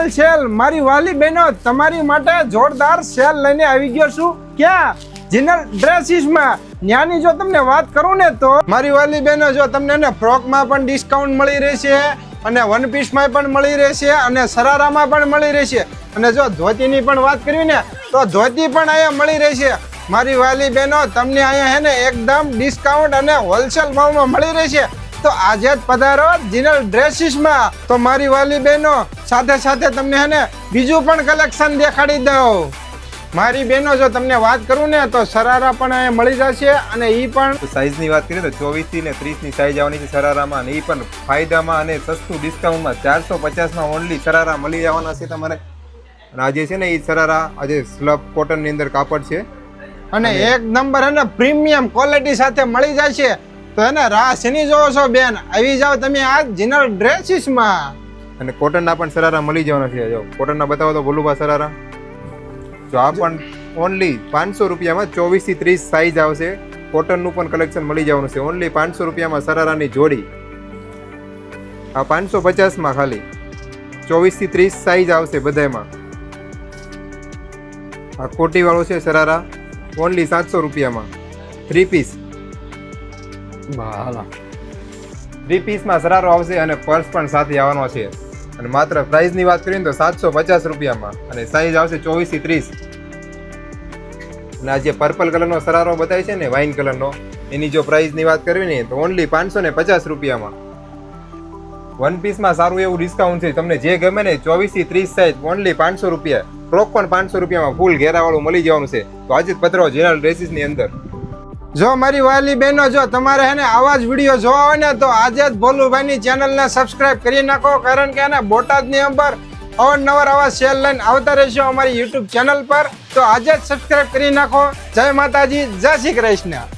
cell મારી વાલી બહેનો તમારી માટે જોરદાર સેલ લઈને આવી ગયો છું ક્યાં જીનલ ડ્રેસીસમાં ન્યાની જો તમને વાત કરું ને તો મારી વાલી બહેનો જો તમને ને ફ્રોકમાં પણ ડિસ્કાઉન્ટ મળી રહેશે અને વન પીસમાં પણ મળી રહેશે અને સરારામાં પણ મળી રહેશે અને જો ધોતીની પણ વાત કરવી ને તો ધોતી પણ અહીંયા મળી રહેશે મારી વાલી બહેનો તમને અહીંયા હે ને એકદમ ડિસ્કાઉન્ટ અને હોલસેલ ભાવમાં મળી રહેશે તો આજે જ પધારો જીનલ ડ્રેસીસમાં તો મારી વાલી બહેનો સાથે સાથે તમને હે ને બીજું પણ કલેક્શન દેખાડી દઉં મારી બહેનો જો તમને વાત કરું ને તો સરારા પણ અહીંયા મળી જશે અને એ પણ સાઈઝની વાત કરીએ તો 24 થી ને 30 ની સાઈઝ આવવાની છે સરારામાં અને એ પણ ફાયદામાં અને સસ્તું ડિસ્કાઉન્ટમાં 450 માં ઓનલી સરારા મળી જવાના છે તમારે અને આજે છે ને એ સરારા આજે સ્લબ કોટનની અંદર કાપડ છે અને એક નંબર હે ને પ્રીમિયમ ક્વોલિટી સાથે મળી જશે તો હે ને રાહ શેની જોવો છો બેન આવી જાઓ તમે આ જીનલ ડ્રેસીસમાં અને કોટનના પણ સરારા મળી જવાના છે જો કોટનના બતાવો તો ભોલુભા સરારા જો આ પણ ઓનલી 500 રૂપિયામાં 24 થી 30 સાઈઝ આવશે કોટનનું પણ કલેક્શન મળી જવાનું છે ઓનલી 500 રૂપિયામાં સરારાની જોડી આ 550 માં ખાલી 24 થી 30 સાઈઝ આવશે બધામાં આ કોટી વાળો છે સરારા ઓનલી 700 રૂપિયામાં 3 પીસ 3 પીસમાં સરારો આવશે અને પર્સ પણ સાથે આવવાનો છે અને માત્ર પ્રાઇસની વાત કરીએ તો 750 રૂપિયામાં અને સાઈઝ આવશે 24 થી 30 અને આ જે પર્પલ કલરનો સરારો બતાવે છે ને વાઇન કલરનો એની જો પ્રાઇસની વાત કરવી ને તો ઓનલી 550 રૂપિયામાં વન પીસમાં સારું એવું ડિસ્કાઉન્ટ છે તમને જે ગમે ને 24 થી 30 સાઈઝ ઓનલી 500 રૂપિયા ફ્રોક પણ 500 રૂપિયામાં ફૂલ ઘેરાવાળું મળી જવાનું છે તો આજે જ પધરો જીનલ ડ્રેસીસની અંદર જો મારી વાલી બહેનો જો તમારે હે ને આવા જ વિડીયો જોવા હોય ને તો આજે જ ભોલુભાઈની ચેનલને સબસ્ક્રાઇબ કરી નાખો કારણ કે એને બોટાદની અંદર અવારનવાર આવા સેલ લઈને આવતા રહેશો અમારી યુટ્યુબ ચેનલ પર તો આજે જ સબસ્ક્રાઇબ કરી નાખો જય માતાજી જય શ્રી કૃષ્ણ